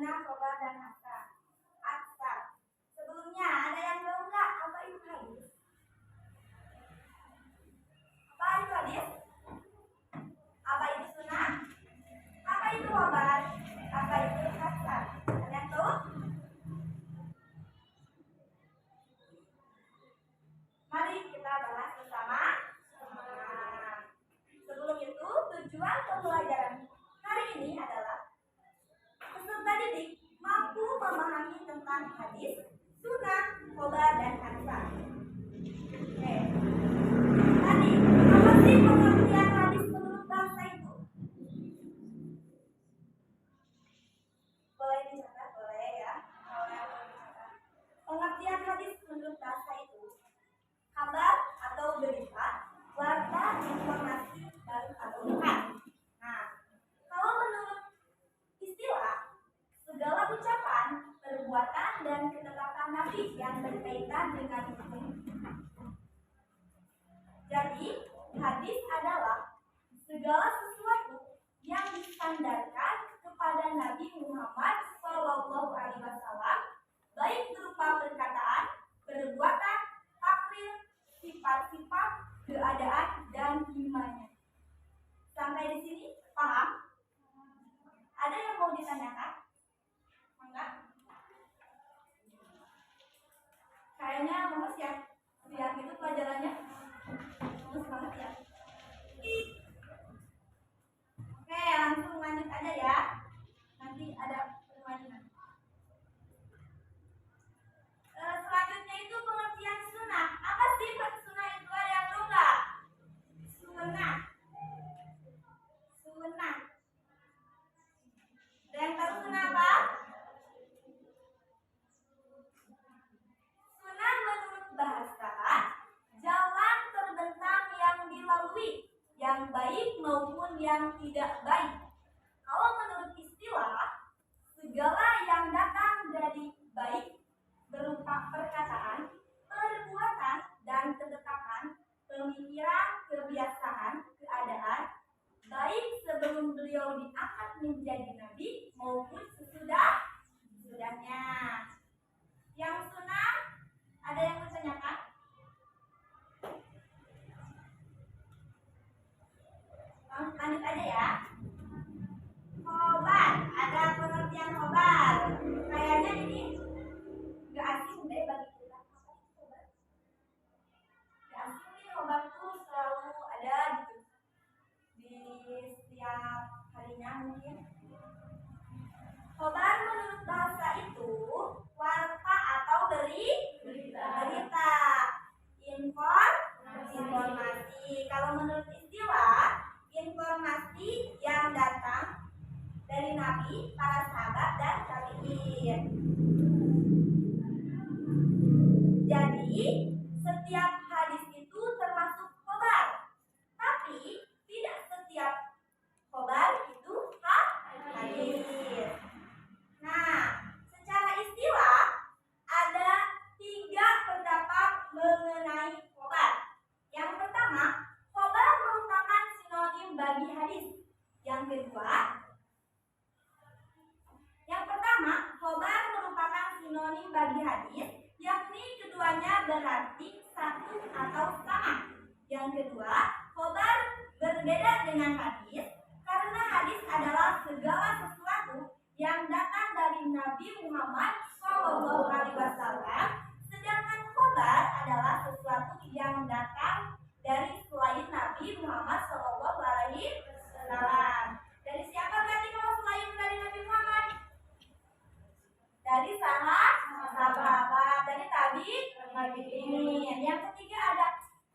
sunnah, khobar, dan asar. Asar. Sebelumnya ada yang tahu nggak apa itu hadis? Apa itu hadis? Apa itu sunnah? Apa itu khobar? Apa itu asar? Ada yang tahu? Mari kita bahas bersama. Sebelum itu, tujuan pembelajaran hari ini adalah peserta didik mampu memahami tentang hadis, sunnah, khobar, dan asar. Oke. Tadi, apa sih pengertian hadis menurut bahasa itu? Boleh dicatat, boleh ya. Pengertian hadis menurut bahasa itu kabar atau berita, warta, informasi, dan kebenaran. Nah, kalau menurut istilah, segala ucapan, perbuatan, dan ketetapan Nabi yang berkaitan dengan hukum. Jadi, hadis adalah segala sesuatu yang disandarkan kepada Nabi Muhammad SAW, baik berupa perkataan, perbuatan, takrir, sifat-sifat, keadaan, dan imannya. Sampai di sini paham? Ada yang mau ditanyakan? Enggak? Kayaknya mama siap itu pelajarannya. Bagus banget ya. Oke, langsung lanjut aja ya. Nanti ada permainan. Selanjutnya itu pengertian sunnah. Apa sih sunnah itu? Ada yang tahu nggak? Sunnah. Sunnah. Ada yang tahu sunnah apa? Sunnah menurut bahasa jalan terbentang yang dilalui, yang baik maupun yang tidak baik. Kalau menurut istilah, segala yang datang dari baik berupa perkataan, perbuatan, dan ketetapan, pemikiran, kebiasaan, keadaan, baik sebelum beliau diangkat menjadi nabi maupun sesudahnya. Yang sunnah, ada yang bertanyakan? Lanjut aja ya. Khobar, ada pengertian khobar. Kayaknya ini gak asing deh bagi kita. Apa itu khobar? Gak asing nih, khobar tuh selalu ada gitu di setiap harinya mungkin. Khobar menurut bahasa itu warta atau berita, informasi. Kalau menurut istilah, informasi yang datang dari Nabi, para sahabat, dan tabi'in. Jadi, setiap hadis itu termasuk khobar. Tapi, tidak setiap khobar itu hadis. Nah, secara istilah, ada 3 pendapat mengenai khobar. Yang pertama, khobar merupakan sinonim bagi hadis. Yang pertama, khobar merupakan sinonim bagi hadis, yakni keduanya berarti satu atau sama. Yang kedua, khobar berbeda dengan hadis karena hadis adalah segala sesuatu yang datang dari Nabi Muhammad SAW, sedangkan khobar adalah sesuatu yang datang dari selain Nabi Muhammad SAW. Dari siapa berarti kalau selain dari Nabi Muhammad? Dari sahabat, dari tabi'in. Yang ketiga ada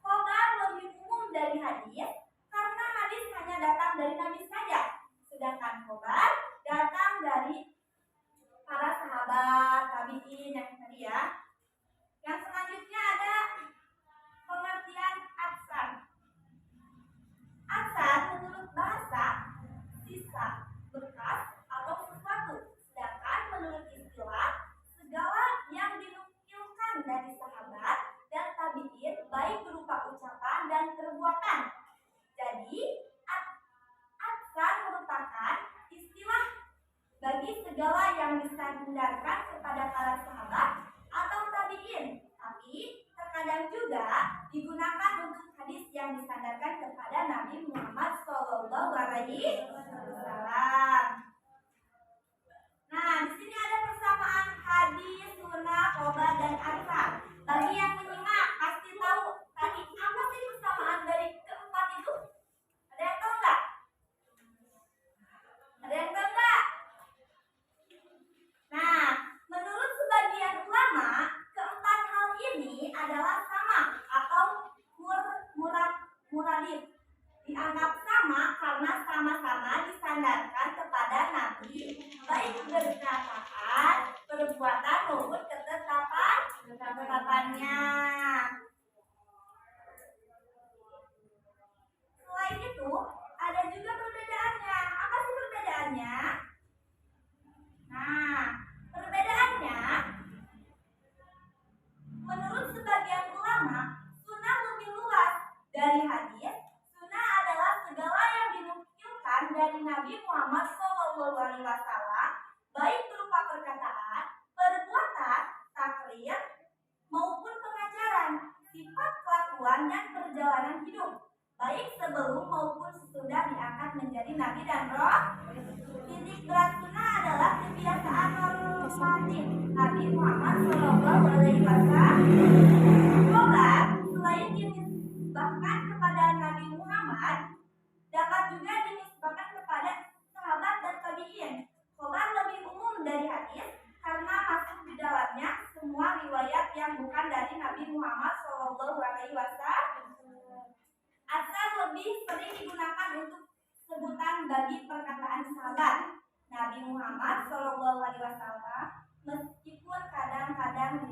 khobar lebih umum dari hadis karena hadis hanya datang dari Nabi saja, sedangkan khobar datang dari para sahabat, tabi'in yang tadi ya. Yang selanjutnya ada pengertian atsar. Atsar menurut bahasa sisa, bekas, atau sesuatu. Sedangkan menurut istilah, segala yang dinukilkan dari sahabat dan tabi'in baik berupa ucapan dan perbuatan. Jadi, atsar merupakan istilah disandarkan kepada para sahabat atau tabi'in, tapi terkadang juga digunakan untuk hadis yang disandarkan kepada Nabi Muhammad SAW. Nah, di sini ada persamaan hadis, sunnah, khobar, dan asar. Bagi yang menyimak pasti tahu tadi apa sih persamaan dari keempat itu? Ada yang tahu nggak? Ada yang tahu nggak? Nah, menurut sebagian ulama, keempat hal ini adalah sama atau muradif. Dianggap sama karena sama-sama disandarkan kepada Nabi, baik perkataan, perbuatan maupun ketetapannya. Selain itu, ada juga perbedaannya. Apa sih perbedaannya? Nah, perbedaannya menurut sebagian ulama, sunnah lebih luas dari hadis. Sunnah adalah segala yang dinukilkan dari Nabi Muhammad SAW, baik berupa perkataan, perbuatan, takrir, maupun pengajaran, sifat kelakuan dan perjalanan hidup, baik sebelum maupun sesudah diangkat menjadi nabi dan roh. Titik berat sunnah adalah kebiasaan normatif Nabi Muhammad SAW. Khobar selain dinisbahkan kepada Nabi Muhammad, dapat juga dinisbahkan kepada sahabat dan tabi'in. Khobar lebih umum dari hadis karena masuk di dalamnya semua riwayat yang bukan dari Nabi Muhammad SAW. Asar lebih sering digunakan untuk sebutan bagi perkataan sahabat Nabi Muhammad SAW, meskipun kadang-kadang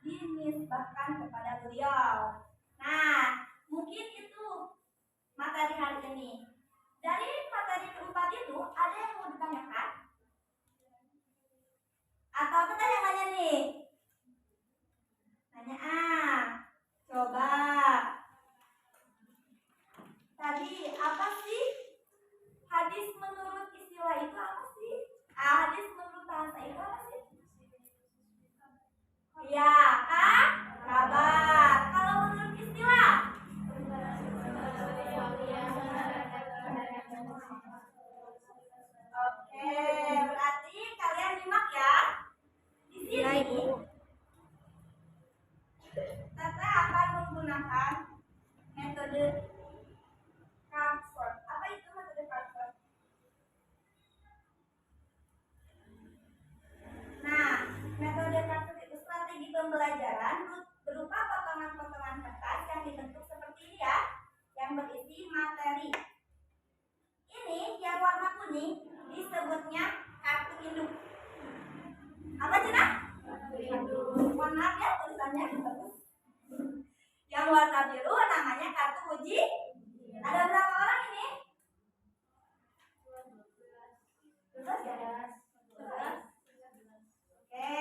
dinisbahkan kepada beliau. Nah, mungkin itu materi hari ini. Dari materi keempat itu, ada yang mau ditanyakan? Atau kita yang nanya nih? Nanya coba. Tadi apa sih? Hadis menurut istilah itu apa sih? Hadis menurut bahasa itu apa sih? Ya, kan? Kabar. Kalau menurut istilah? Oke, berarti kalian nyimak ya. Di sini Tete akan menggunakan metode Crawford. Apa itu metode Crawford? Nah, metode Crawford itu strategi pembelajaran berupa potongan-potongan kertas yang dibentuk seperti ini ya, yang berisi materi. Ini yang warna kuning disebutnya kartu induk. Apa Cina? Mohon maaf ya tulisannya bagus. Yang warna biru namanya kartu uji. Ada berapa orang ini? 12 ya? 12. Oke.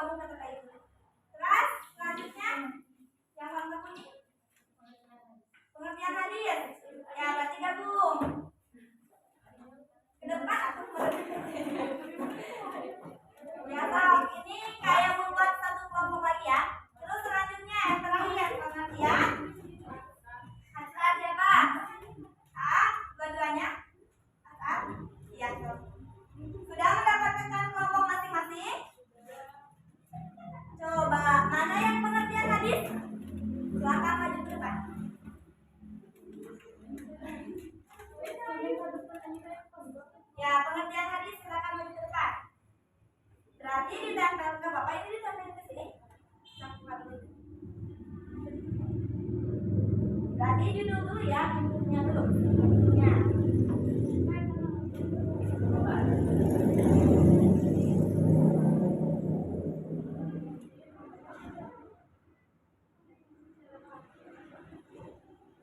gabung kata-kata itu. Terus selanjutnya yang warna kuning pengertian hadis. Ya berarti gabung. Ke depan aku ya sob, ini kayak membuat satu kelompok lagi ya. Terus selanjutnya yang terakhir pengertian asal siapa? Dua-duanya asal? Iya sob. Sudah mendapatkan kelompok masing-masing? Coba mana yang pengertian hadis? Silakan maju ke depan. Ya, pengertian hadis silakan maju ke depan. Berarti ditempel ke Bapak ini ditempel ke sini. Berarti judul dulu ya, judulnya dulu. Judulnya.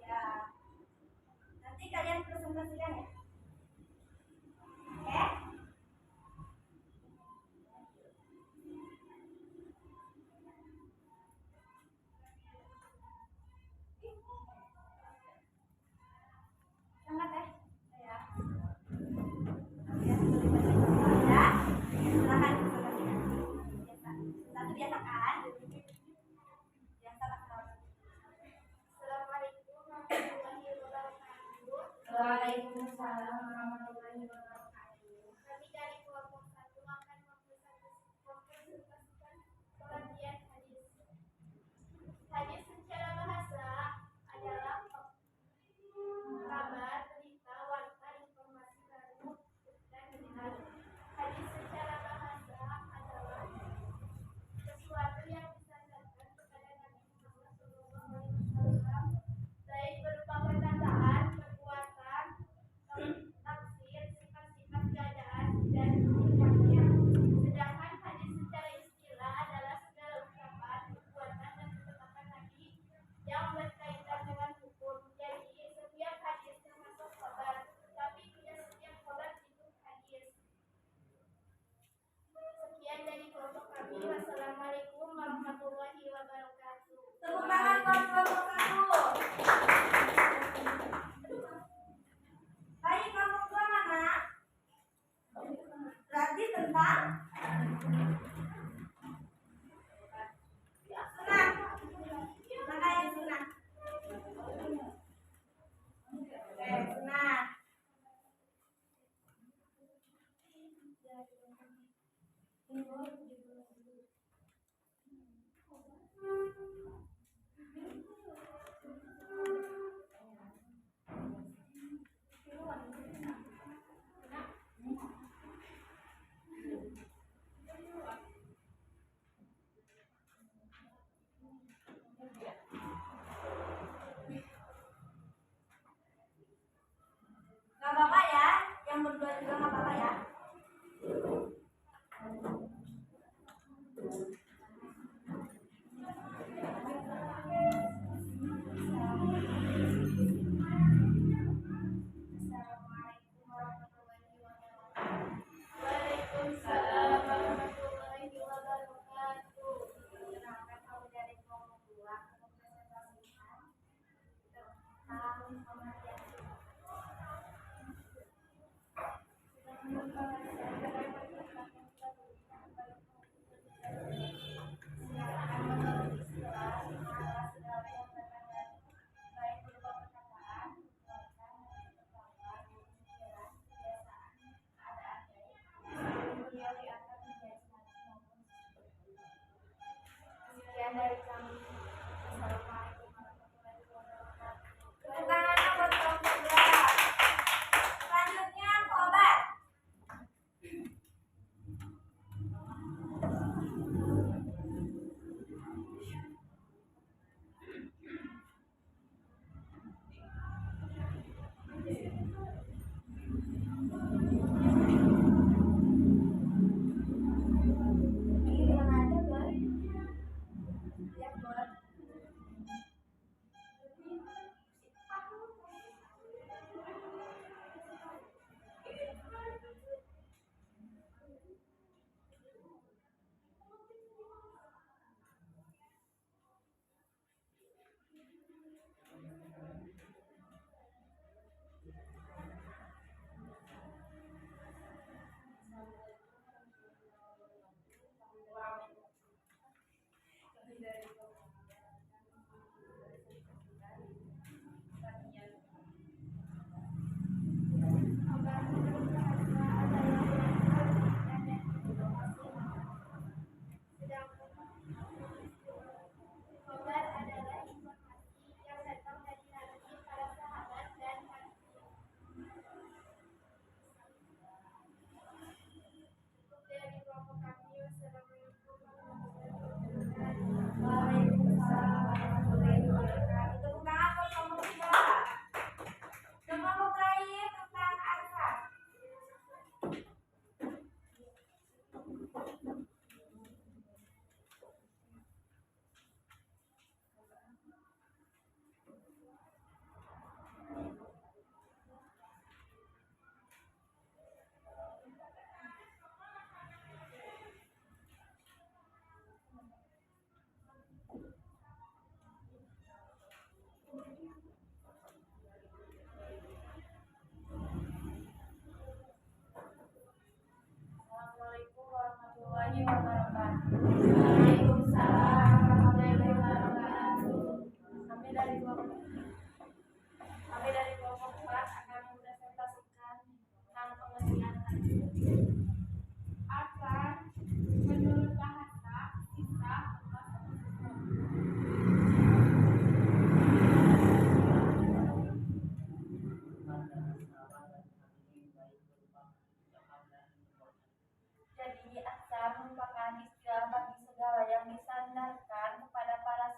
Ya. Nanti kalian presentasikan ya. Oke? Semangat ya. Ya. Ya. Silakan presentasikan. Biasa. Satu biasa kan? Biasa kan? Assalamualaikum warahmatullahi wabarakatuh. Waalaikumsalam warahmatullahi wabarakatuh. Kami dari kelompok 1 akan mempresentasikan pengertian hadis. Hadis secara bahasa adalah kabar, berita, warta, informasi baru, dan benar. Hadis secara bahasa adalah sesuatu yang disandarkan kepada Nabi Muhammad SAW, baik berupa perkataan, perbuatan, tafsir, sifat-sifat keadaan, dan tingkahnya. Sedangkan hadis secara istilah adalah segala ucapan, perbuatan, dan ketetapan Nabi yang berkaitan dengan hukum. Jadi, setiap hadis termasuk khabar, tetapi tidak setiap khabar itu hadis. Sekian dari kelompok kami. Wassalamualaikum warahmatullahi wabarakatuh. Tepuk tangan buat kelompok 1. Baik, kelompok 2 mana? Berarti tentang sunnah. Mana yang sunnah? Oke, sunnah. Gak apa-apa ya, yang berdua juga gak apa-apa ya. Wassalamualaikum warahmatullahi wabarakatuh. Waalaikumsalam warahmatullahi wabarakatuh. Tepuk tangan buat kelompok 3. Dan kelompok terakhir tentang azan. Assalamualaikum warahmatullahi wabarakatuh. Waalaikumsalam warahmatullahi wabarakatuh. Kami dari kelompok 4 akan mempresentasikan tentang pengertian azan. Azan menurut bahasa sisa atau sesuatu. Jadi azan merupakan istilah bagi segala yang disandarkan kepada para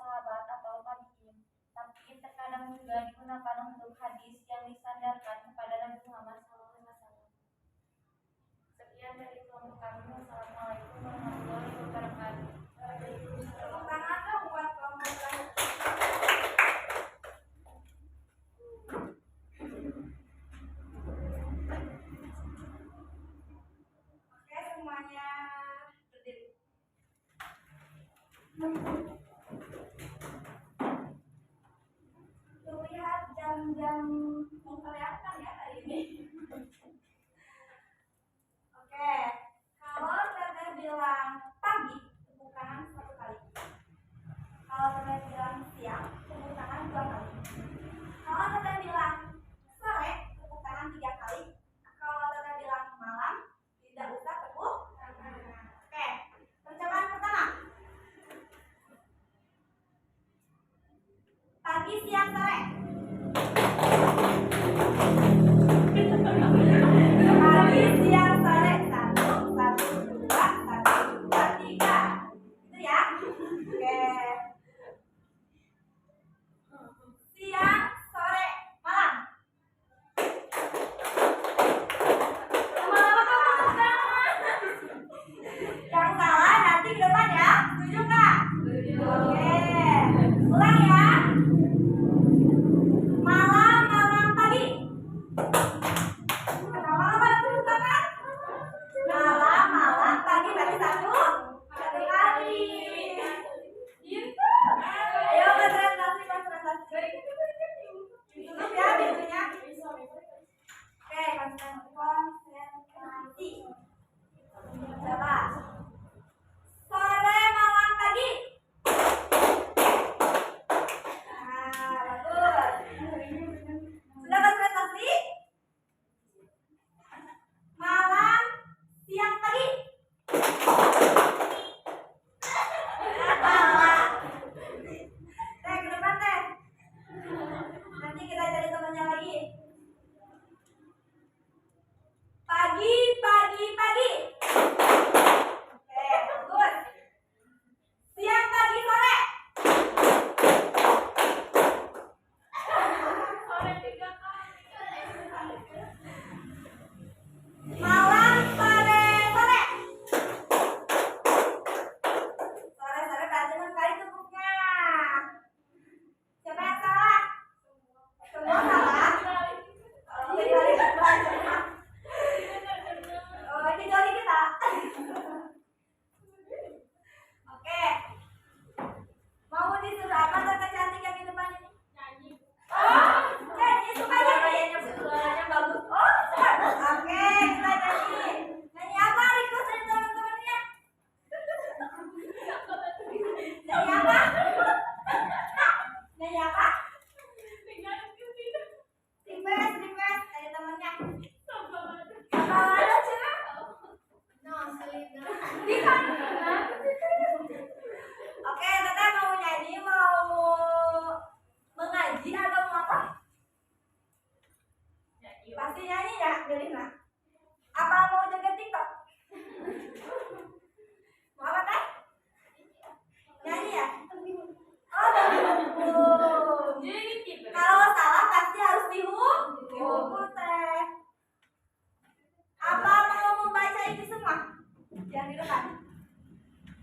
yang di depan.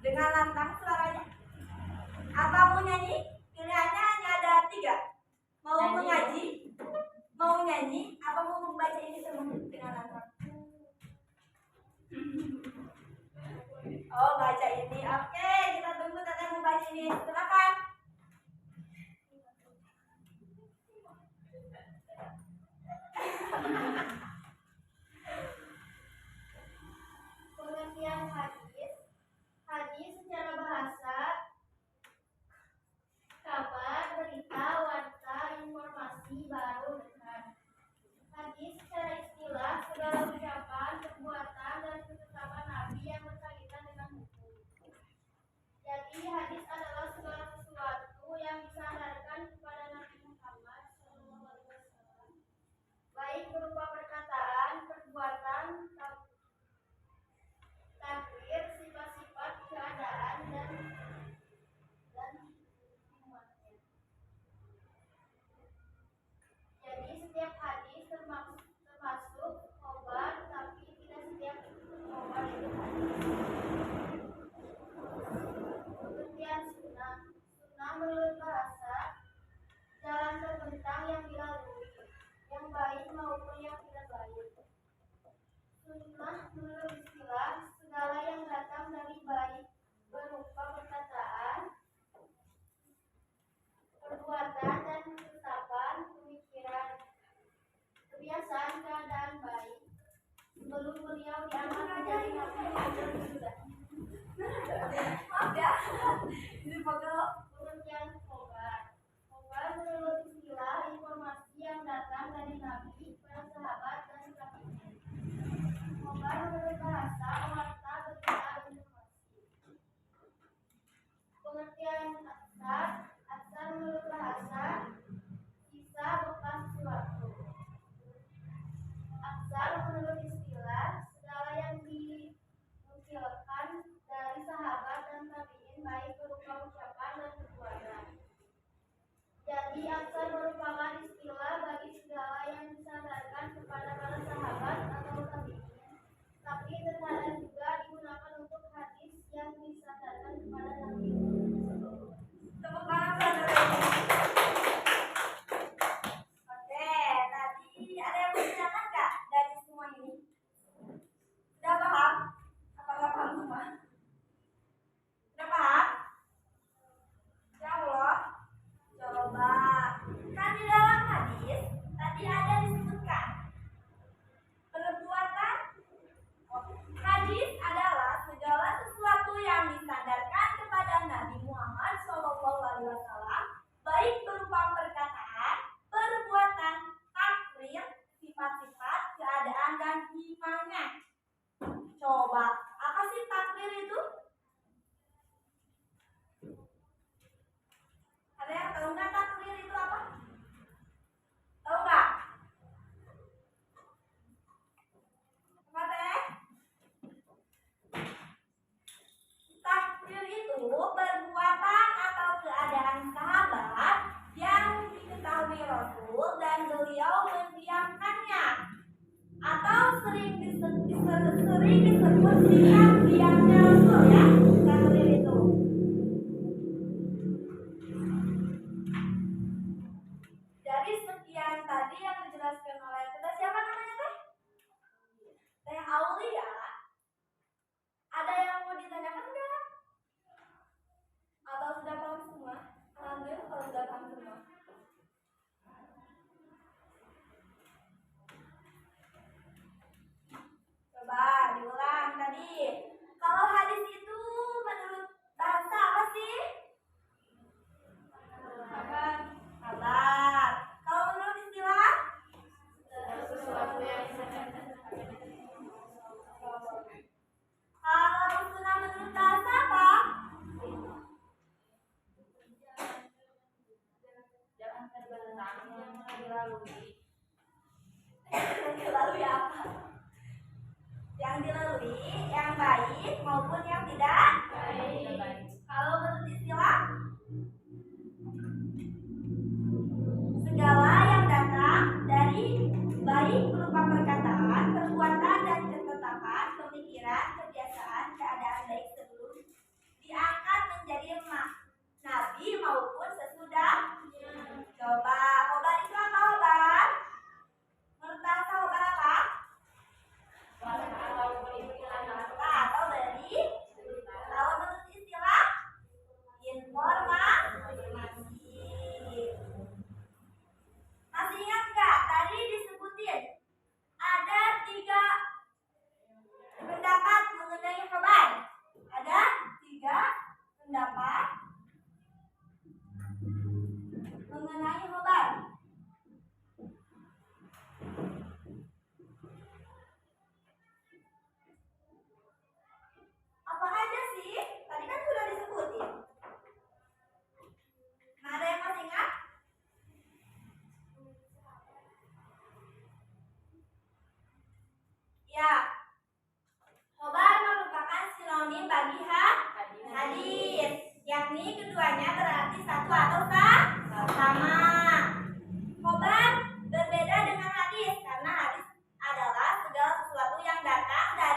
Dengan lantang suaranya. Apa mau nyanyi? Pilihannya hanya ada 3. Mau mengaji, mau nyanyi, apa mau membaca ini semua dengan lantang? Oh, baca ini. Oke, kita tunggu Teteh mau baca ini. Silakan. Pengertian hadis. Hadis secara bahasa kabar, berita, warta, informasi baru dekat. Hadis secara istilah segala ucapan, perbuatan, dan ketetapan Nabi yang berkaitan dengan hukum. Jadi hadis adalah segala sesuatu yang disandarkan kepada Nabi Muhammad SAW, baik berupa perkataan, perbuatan, takrir, sifat-sifat, keadaan, dan umatnya. Jadi setiap hadis termasuk khobar, tapi tidak setiap khobar itu hadis. Pengertian sunnah. Sunnah menurut bahasa jalan terbentang yang dilalui, yang baik maupun yang tidak baik. Sunnah menurut istilah segala yang datang dari baik berupa perkataan, perbuatan, dan ketetapan pemikiran, kebiasaan, keadaan baik sebelum beliau diangkat menjadi nabi maupun sudah. Maaf ya. Ini pegel. Pengertian khobar. Khobar menurut istilah informasi yang datang dari nabi, para sahabat, dan tabi'in. Khobar menurut bahasa warta, berita, dan informasi. Pengertian aksar. Aksar menurut bahasa sisa bekas sesuatu. Aksar menurut istilah segala yang dinukilkan dari sahabat dan tabi'in baik berupa ucapan dan perbuatan. Jadi aksar merupakan istilah bagi segala yang disandarkan kepada para sahabat atau tabi'in, tapi terkadang juga digunakan untuk hadis yang disandarkan kepada Nabi. Tepuk tangan buat Teteh. Oke, tadi ada yang bertanyakan nggak dari semua ini? Sudah paham? Apa nggak paham semua? Sudah paham? Ya Allah. Coba. Kan di dalam hadis tadi ada disebutkan perbuatan. Hadis adalah segala sesuatu yang disandarkan kepada Nabi Muhammad SAW, baik berupa perkataan, perbuatan, takrir, sifat-sifat, keadaan, dan imannya. Coba, apa sih takrir itu? Ada yang tahu nggak takrir itu apa? Tahu nggak? Apa teh? Takdir itu perbuatan atau keadaan sahabat yang diketahui Rasul dan beliau mendiamkannya, atau sering disebut diam-diamnya Rasul ya. Takdir itu. Dari sekian tadi yang dijelaskan oleh kita, siapa namanya teh? Teh Aulia. Ada yang mau ditanyakan enggak? Atau sudah paham semua? Alhamdulillah kalau sudah paham semua. Coba diulang tadi. Kalau hadis itu menurut bahasa apa sih? Kabar. Kalau menurut istilah? Sesuatu yang disandarkan. Kalau sunnah menurut bahasa apa? Jalan terbentang yang dilalui. Yang dilalui apa? Yang dilalui, yang baik maupun yang tidak Baik. Kalau menurut istilah, segala yang datang dari baik berupa perkataan, perbuatan, dan ketetapan, pemikiran, kebiasaan, keadaan,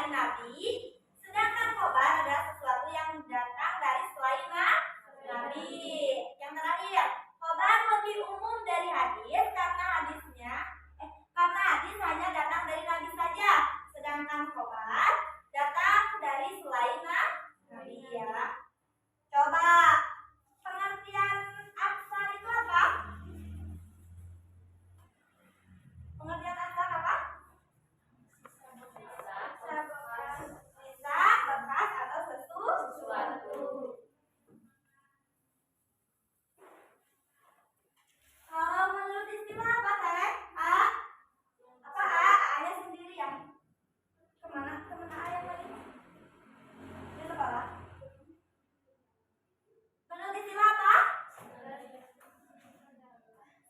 dari Nabi, sedangkan khobar adalah sesuatu yang datang dari selain Nabi. Yang terakhir, khobar lebih umum dari hadis karena hadis hanya datang dari Nabi saja, sedangkan khobar datang dari selain Nabi ya. Coba pengertian aksar itu apa? Pengertian aksar apa? Sisa, bekas, atau sesuatu. Kalau menurut istilah apa teh? Apa A-nya sendiri ya? Kemana A yang tadi? Di kepala. Menurut istilah apa?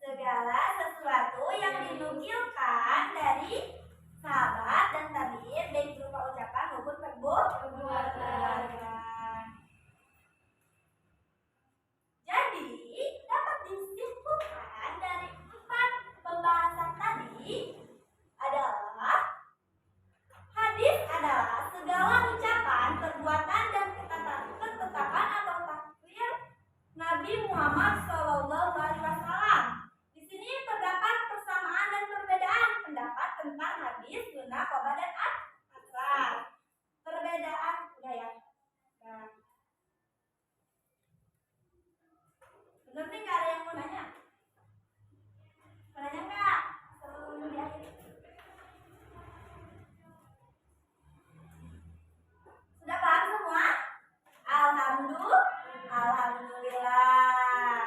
Segala sesuatu yang dinukilkan dari sahabat dan tabi'in baik berupa ucapan maupun perbuatan. Jadi dapat disimpulkan dari 4 pembahasan tadi adalah hadis adalah segala ucapan, perbuatan dan ketetapan atau takrir Nabi Muhammad SAW. Di sini terdapat persamaan dan perbedaan pendapat tentang hadis, sunnah, khobar dan aksar. Perbedaan udah ya. Nah. Bener nih, nggak ada yang mau nanya? Mau nanya nggak? Sebelum diakhiri. Sudah paham semua? Alhamdulillah.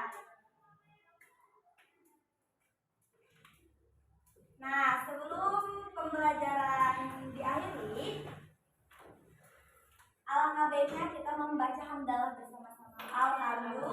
Nah, sebelum pembelajaran diakhiri, alangkah baiknya kita membaca hamdalah bersama-sama. Alhamdulillah.